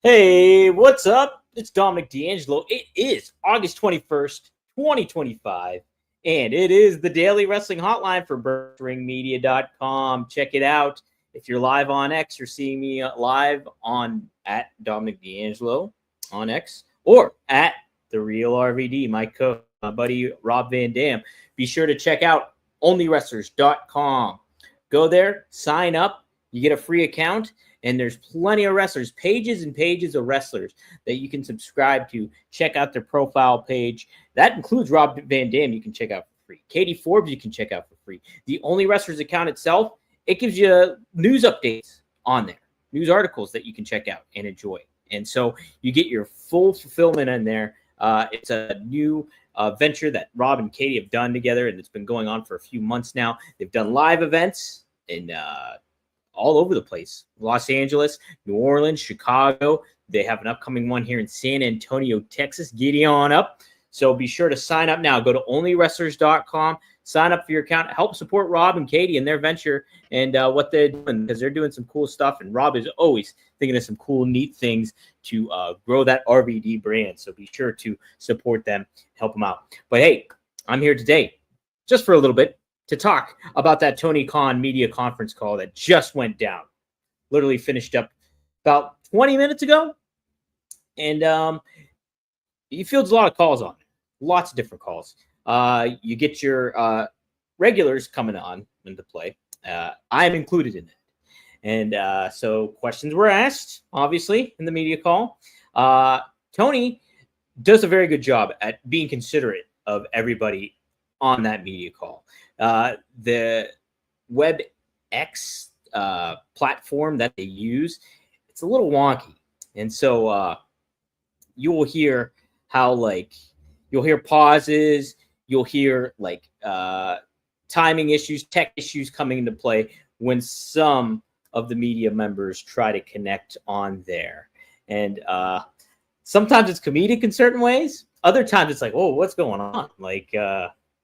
Hey, what's up? It's Dominic D'Angelo. It is August 21st, 2025, and it is the Daily Wrestling Hotline for BurstRingMedia.com. Check it out. If you're live on X, you're seeing me live on at Dominic D'Angelo on X or at The Real RVD, my buddy Rob Van Dam. Be sure to check out OnlyWrestlers.com. Go there, sign up, you get a free account. And there's plenty of wrestlers, pages and pages of wrestlers that you can subscribe to. Check out their profile page. That includes Rob Van Dam, you can check out for free. Katie Forbes, you can check out for free. The Only Wrestlers account itself, it gives you news updates on there, news articles that you can check out and enjoy. And so you get your full fulfillment in there. It's a new venture that Rob and Katie have done together, and it's been going on for a few months now. They've done live events in all over the place. Los Angeles, New Orleans, Chicago. They have an upcoming one here in San Antonio, Texas. Giddy on up. So be sure to sign up now. Go to onlywrestlers.com. Sign up for your account. Help support Rob and Katie in their venture and what they're doing, because they're doing some cool stuff. And Rob is always thinking of some cool, neat things to grow that RVD brand. So be sure to support them, help them out. But hey, I'm here today just for a little bit to talk about that Tony Khan media conference call that just went down. Literally finished up about 20 minutes ago. And he fields a lot of calls on it. Lots of different calls. You get your regulars coming on into play. I'm included in that. And so questions were asked, obviously, in the media call. Tony does a very good job at being considerate of everybody on that media call. The WebEx platform that they use, it's a little wonky. And so you will hear how, like, you'll hear pauses, you'll hear, like, timing issues, tech issues coming into play when some of the media members try to connect on there. And sometimes it's comedic in certain ways. Other times it's like, oh, what's going on? Like,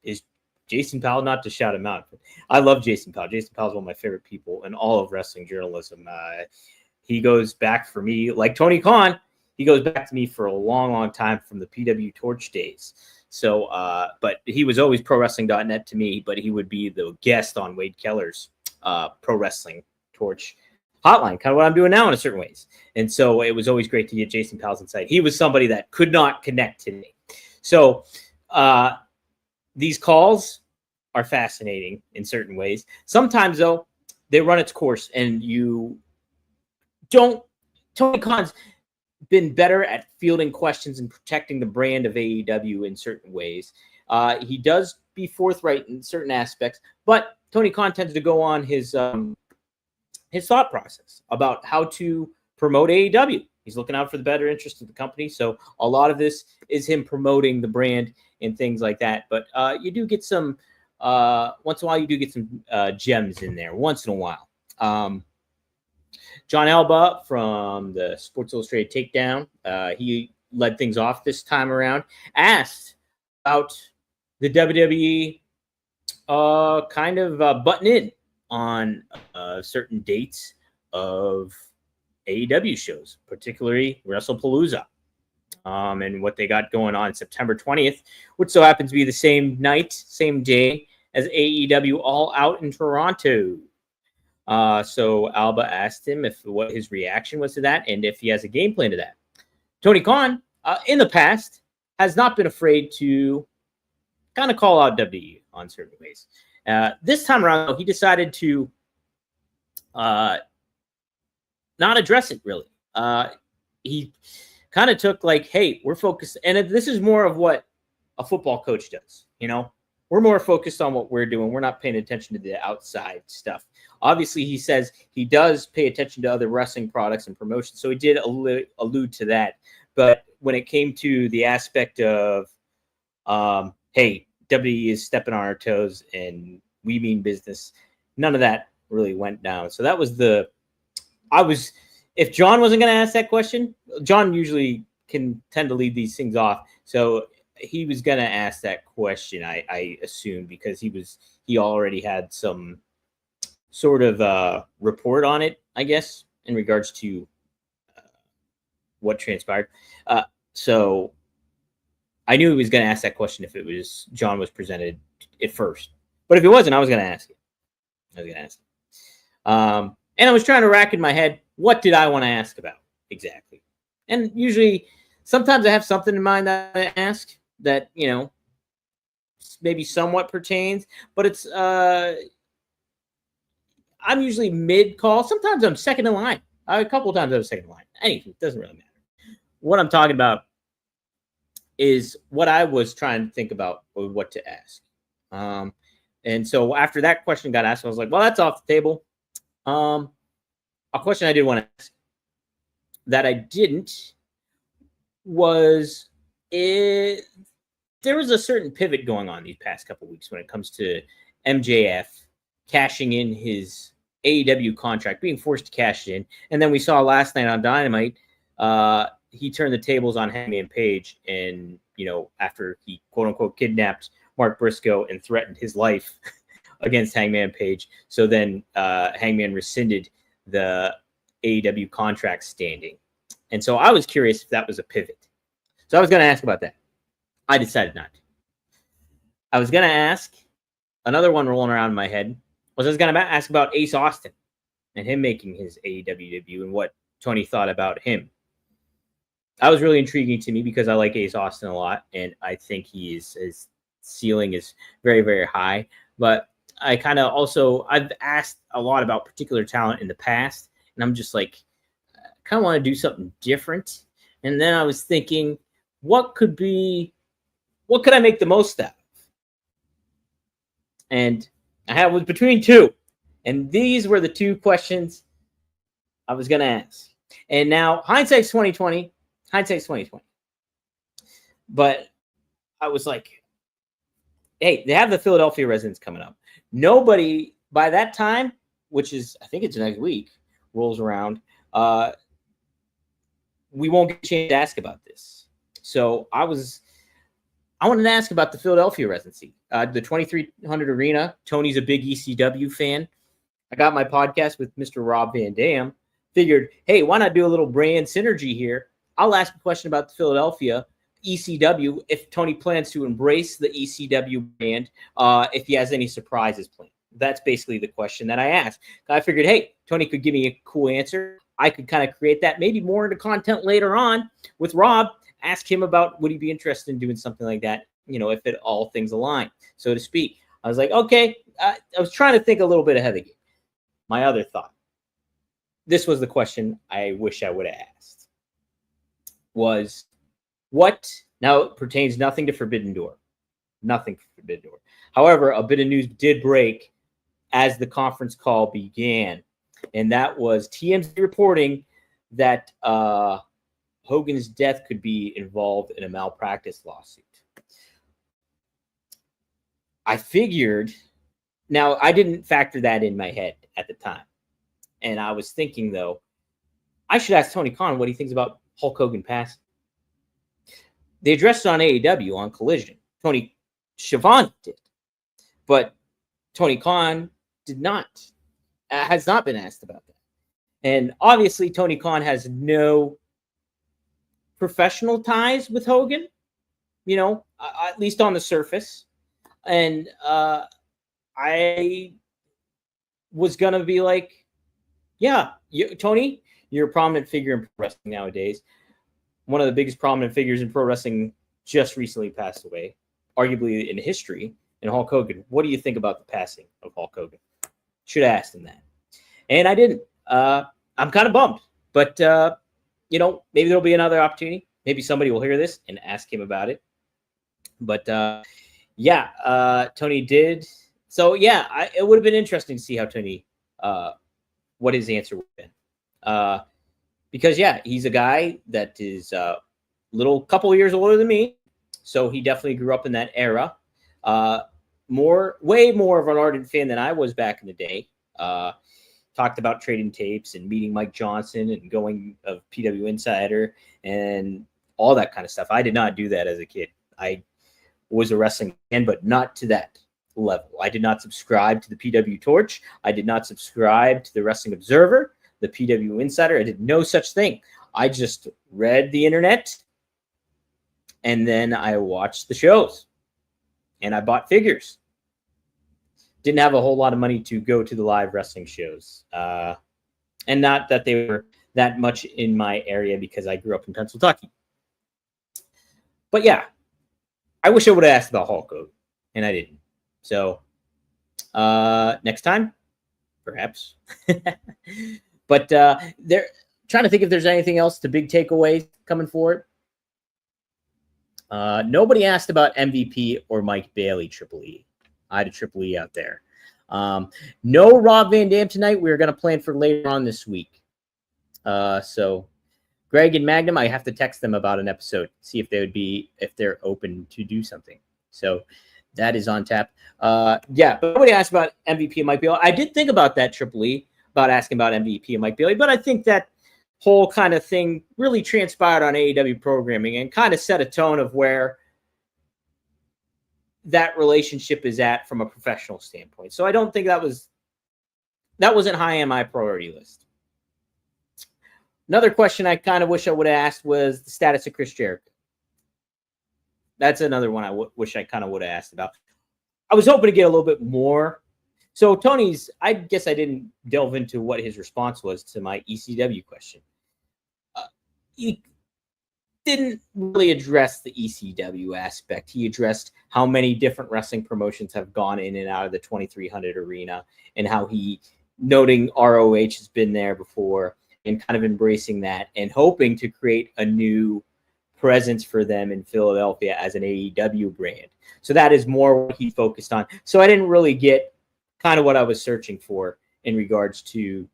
is Jason Powell, not to shout him out, but I love Jason Powell. Jason Powell is one of my favorite people in all of wrestling journalism. He goes back for me, like Tony Khan, he goes back to me for a long, long time from the PW Torch days. So, but he was always ProWrestling.net to me, but he would be the guest on Wade Keller's Pro Wrestling Torch hotline, kind of what I'm doing now in a certain ways. And so it was always great to get Jason Powell's insight. He was somebody that could not connect to me. So, these calls are fascinating in certain ways. Sometimes, though, they run its course, and you don't. Tony Khan's been better at fielding questions and protecting the brand of AEW in certain ways. He does be forthright in certain aspects, but Tony Khan tends to go on his thought process about how to promote AEW. He's looking out for the better interest of the company. So a lot of this is him promoting the brand and things like that. But you do get some, once in a while, you do get some gems in there, once in a while. John Alba from the Sports Illustrated Takedown, he led things off this time around, asked about the WWE kind of button in on certain dates of AEW shows, particularly WrestlePalooza, and what they got going on September 20th, which so happens to be the same night, same day as AEW All Out in Toronto. So Alba asked him what his reaction was to that and if he has a game plan to that. Tony Khan, in the past, has not been afraid to kind of call out WWE on certain ways. This time around, though, he decided to not address it, really. He kind of took like, hey, we're focused. And this is more of what a football coach does, you know? We're more focused on what we're doing. We're not paying attention to the outside stuff. Obviously, he says he does pay attention to other wrestling products and promotions, so he did allude to that. But when it came to the aspect of, hey, WWE is stepping on our toes and we mean business, none of that really went down. So that was if John wasn't going to ask that question, John usually can tend to lead these things off. So he was going to ask that question, I assume, because he already had some sort of report on it, I guess, in regards to what transpired. So I knew he was going to ask that question if it was John was presented at first. But if it wasn't, I was going to ask it. And I was trying to rack in my head, what did I want to ask about exactly? And usually, sometimes I have something in mind that I ask that, maybe somewhat pertains, but it's I'm usually mid-call. Sometimes I'm second in line. A couple of times I was second in line. Anyway, it doesn't really matter. What I'm talking about is what I was trying to think about what to ask. And so after that question got asked, I was like, well, that's off the table. A question I did want to ask that I didn't was there was a certain pivot going on these past couple of weeks when it comes to MJF cashing in his AEW contract, being forced to cash it in. And then we saw last night on Dynamite, he turned the tables on Hangman Page, and after he quote unquote kidnapped Mark Briscoe and threatened his life against Hangman Page. So then Hangman rescinded the AEW contract standing. And so I was curious if that was a pivot. So I was going to ask about that. I decided not to. I was going to ask, another one rolling around in my head, was I was going to ask about Ace Austin and him making his AEW debut and what Tony thought about him. That was really intriguing to me because I like Ace Austin a lot, and I think his ceiling is very, very high. But I kind of I've asked a lot about particular talent in the past, and I'm just like, I kind of want to do something different. And then I was thinking, what could I make the most out of? And I was between two, and these were the two questions I was going to ask. And now hindsight's 2020. But I was like, hey, they have the Philadelphia residents coming up. Nobody by that time, which is, I think it's next week, rolls around. We won't get a chance to ask about this. So I wanted to ask about the Philadelphia residency, the 2300 Arena. Tony's a big ECW fan. I got my podcast with Mr. Rob Van Dam. Figured, hey, why not do a little brand synergy here? I'll ask a question about the Philadelphia ECW if Tony plans to embrace the ECW brand, if he has any surprises planned. That's basically the question that I asked. I figured, hey, Tony could give me a cool answer. I could kind of create that, maybe more into content later on with Rob. Ask him about would he be interested in doing something like that, if it all things align, so to speak. I was like, okay. I was trying to think a little bit ahead of the game. My other thought, this was the question I wish I would have asked, was what, now it pertains nothing to Forbidden Door. Nothing for Forbidden Door. However, a bit of news did break as the conference call began, and that was TMZ reporting that Hogan's death could be involved in a malpractice lawsuit. I figured, now I didn't factor that in my head at the time. And I was thinking, though, I should ask Tony Khan what he thinks about Hulk Hogan passing. They addressed it on AEW on Collision. Tony Schiavone did. But Tony Khan did not, has not been asked about that. And obviously, Tony Khan has no professional ties with Hogan, at least on the surface. And I was going to be like, yeah, Tony, you're a prominent figure in pro wrestling nowadays. One of the biggest prominent figures in pro wrestling just recently passed away, arguably in history, in Hulk Hogan. What do you think about the passing of Hulk Hogan? Should have asked him that. And I didn't. I'm kind of bummed. But, maybe there'll be another opportunity. Maybe somebody will hear this and ask him about it. But, Tony did. So, it would have been interesting to see how Tony, what his answer would have been. Because, he's a guy that is a couple of years older than me. So he definitely grew up in that era. Way more of an ardent fan than I was back in the day. Talked about trading tapes and meeting Mike Johnson and going of PW Insider and all that kind of stuff. I did not do that as a kid. I was a wrestling fan, but not to that level. I did not subscribe to the PW Torch. I did not subscribe to the Wrestling Observer, the PW Insider. I did no such thing. I just read the internet, and then I watched the shows, and I bought figures. Didn't have a whole lot of money to go to the live wrestling shows. And not that they were that much in my area because I grew up in Pennsylvania. But yeah, I wish I would have asked about Hulk Hogan, and I didn't. So next time, perhaps. But they're trying to think if there's anything else to big takeaways coming forward. Nobody asked about MVP or Mike Bailey, Triple E. I had a Triple E out there. No Rob Van Dam tonight. We're going to plan for later on this week. So Greg and Magnum, I have to text them about an episode, see if they're open to do something. So that is on tap. Yeah, but nobody asked about MVP and Mike Bailey. I did think about that, Triple E, about asking about MVP and Mike Bailey, but I think that whole kind of thing really transpired on AEW programming and kind of set a tone of where that relationship is at from a professional standpoint. So I don't think that wasn't high on my priority list. Another question I kind of wish I would have asked was the status of Chris Jericho. That's another one I wish I kind of would have asked about. I was hoping to get a little bit more. So Tony's, I guess I didn't delve into what his response was to my ECW question. He didn't really address the ECW aspect. He addressed how many different wrestling promotions have gone in and out of the 2300 arena and how he, noting ROH has been there before and kind of embracing that and hoping to create a new presence for them in Philadelphia as an AEW brand. So that is more what he focused on. So I didn't really get kind of what I was searching for in regards to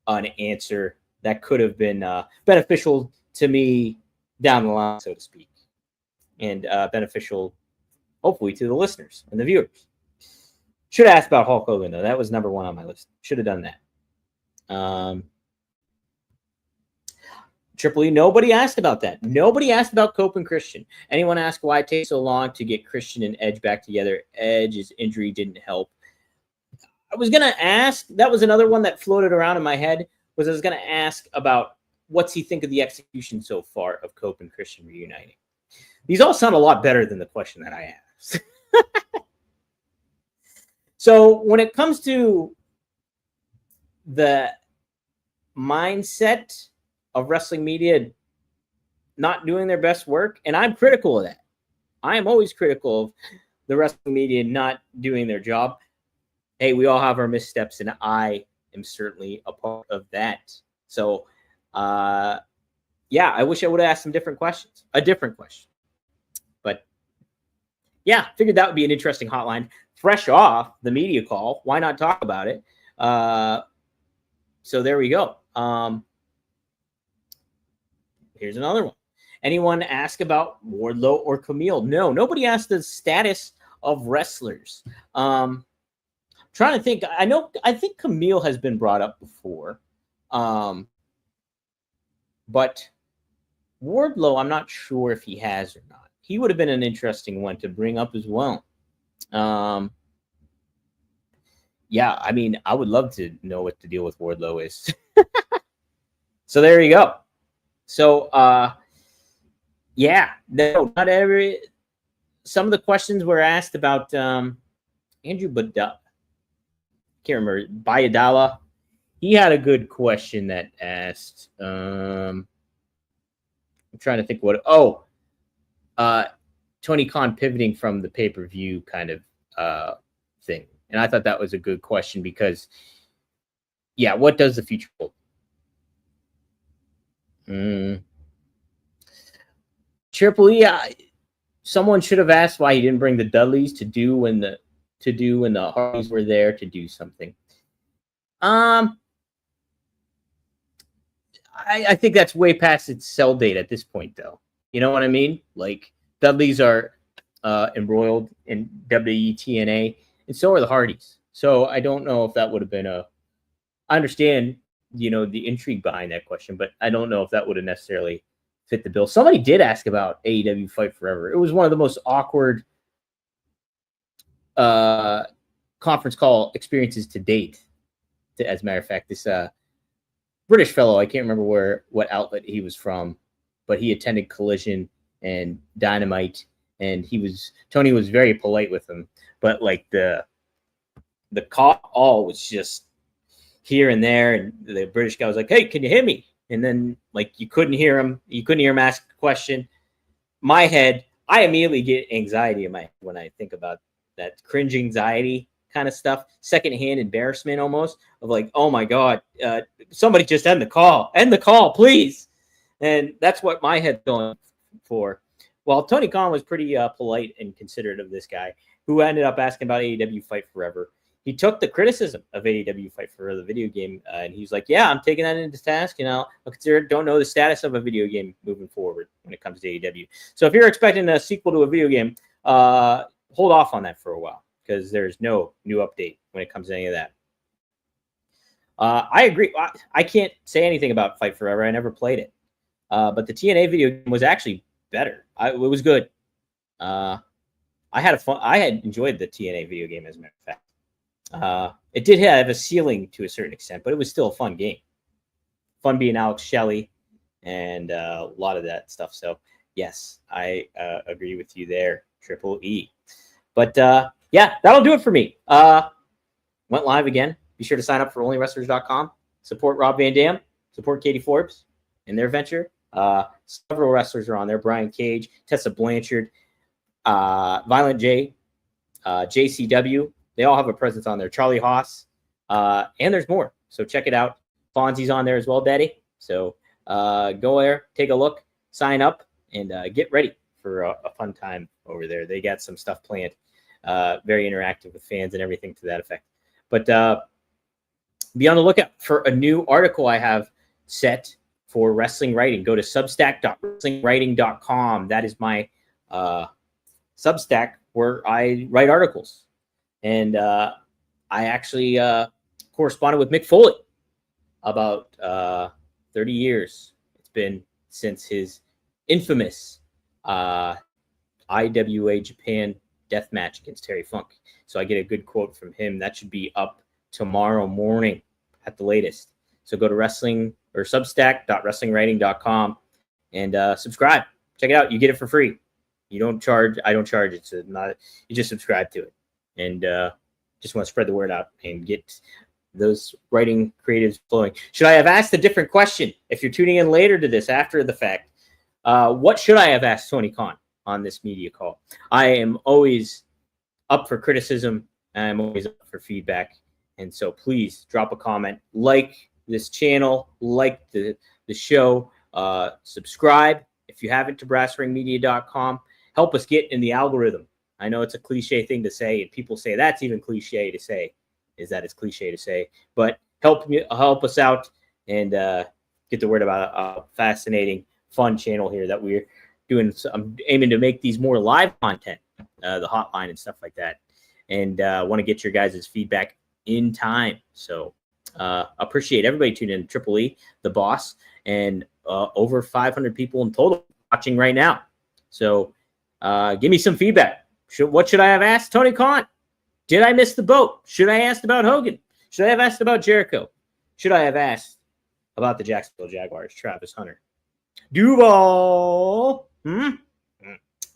an answer that could have been beneficial to me down the line, so to speak, and beneficial, hopefully, to the listeners and the viewers. Should have asked about Hulk Hogan, though. That was number one on my list. Should have done that. Triple E, nobody asked about that. Nobody asked about Cope and Christian. Anyone asked why it takes so long to get Christian and Edge back together? Edge's injury didn't help. I was going to ask, that was another one that floated around in my head, was I was going to ask about what's he think of the execution so far of Cope and Christian reuniting. These all sound a lot better than the question that I asked. So when it comes to the mindset of wrestling media not doing their best work, and I'm critical of that. I am always critical of the wrestling media not doing their job. Hey, we all have our missteps, and I am certainly a part of that. So, yeah, I wish I would have asked some different questions, a different question. But, yeah, figured that would be an interesting hotline. Fresh off the media call, why not talk about it? So there we go. Here's another one. Anyone ask about Wardlow or Camille? No, nobody asked the status of wrestlers. Trying to think. I think Camille has been brought up before. But Wardlow, I'm not sure if he has or not. He would have been an interesting one to bring up as well. Yeah, I mean, I would love to know what the deal with Wardlow is. So there you go. So, yeah, no, not every. Some of the questions were asked about Andrew Bada. Can't remember Bayadala. He had a good question that asked. I'm trying to think what. Oh, Tony Khan pivoting from the pay-per-view kind of thing, and I thought that was a good question because, yeah, what does the future hold? Triple E, someone should have asked why he didn't bring the Dudleys to do when the Hardys were there to do something. I think that's way past its sell date at this point, though. You know what I mean? Like, Dudleys are embroiled in WETNA, and so are the Hardys. So I don't know if that would have been I understand, the intrigue behind that question, but I don't know if that would have necessarily fit the bill. Somebody did ask about AEW Fight Forever. It was one of the most awkward conference call experiences to date. As a matter of fact, this British fellow. I can't remember what outlet he was from, but he attended Collision and Dynamite, and Tony was very polite with him, but like the call was just here and there, and the British guy was like, "Hey, can you hear me?" And then like you couldn't hear him ask a question. I immediately get anxiety in my head when I think about that, cringe anxiety kind of stuff, secondhand embarrassment almost of like, oh my God, somebody just end the call, please. And that's what my head's going for. Well, Tony Khan was pretty polite and considerate of this guy who ended up asking about AEW Fight Forever. He took the criticism of AEW Fight Forever, the video game, and he's like, yeah, I'm taking that into task, and I'll consider it. Don't know the status of a video game moving forward when it comes to AEW. So if you're expecting a sequel to a video game, hold off on that for a while, because there's no new update when it comes to any of that. I agree. I can't say anything about Fight Forever. I never played it. But the TNA video game was actually better. It was good. I had enjoyed the TNA video game, as a matter of fact. It did have a ceiling to a certain extent, but it was still a fun game. Fun being Alex Shelley and a lot of that stuff. So, yes, I agree with you there, Triple E. But, yeah, that'll do it for me. Went live again. Be sure to sign up for onlywrestlers.com. Support Rob Van Dam. Support Katie Forbes in their venture. Several wrestlers are on there. Brian Cage, Tessa Blanchard, Violent J, JCW. They all have a presence on there. Charlie Haas. And there's more. So check it out. Fonzie's on there as well, Daddy. So go there, take a look, sign up, and get ready for a fun time over there. They got some stuff planned. Very interactive with fans and everything to that effect. But be on the lookout for a new article I have set for wrestling writing. Go to substack.wrestlingwriting.com. That is my Substack where I write articles. And I actually corresponded with Mick Foley about 30 years. It's been since his infamous IWA Japan death match against Terry Funk. So I get a good quote from him. That should be up tomorrow morning at the latest. So go to substack.wrestlingwriting.com and subscribe. Check it out. You get it for free. You don't charge. I don't charge. It's not. You just subscribe to it. And just want to spread the word out and get those writing creatives flowing. Should I have asked a different question? If you're tuning in later to this after the fact, what should I have asked Tony Khan on this media call? I am always up for criticism. I'm always up for feedback. And so please drop a comment, like this channel, like the show, subscribe if you haven't to brassringmedia.com. Help us get in the algorithm. I know it's a cliche thing to say, and people say that's even cliche to say, is that it's cliche to say. But help us out and get the word about a fascinating, fun channel here that we're doing. I'm aiming to make these more live content, the hotline and stuff like that. And want to get your guys' feedback in time. So appreciate everybody tuning in. Triple E, the boss, and over 500 people in total watching right now. So give me some feedback. What should I have asked Tony Khan? Did I miss the boat? Should I have asked about Hogan? Should I have asked about Jericho? Should I have asked about the Jacksonville Jaguars, Travis Hunter? Duval. All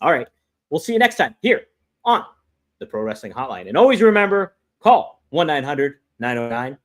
right. We'll see you next time here on the Pro Wrestling Hotline. And always remember, call 1-900-909-9900.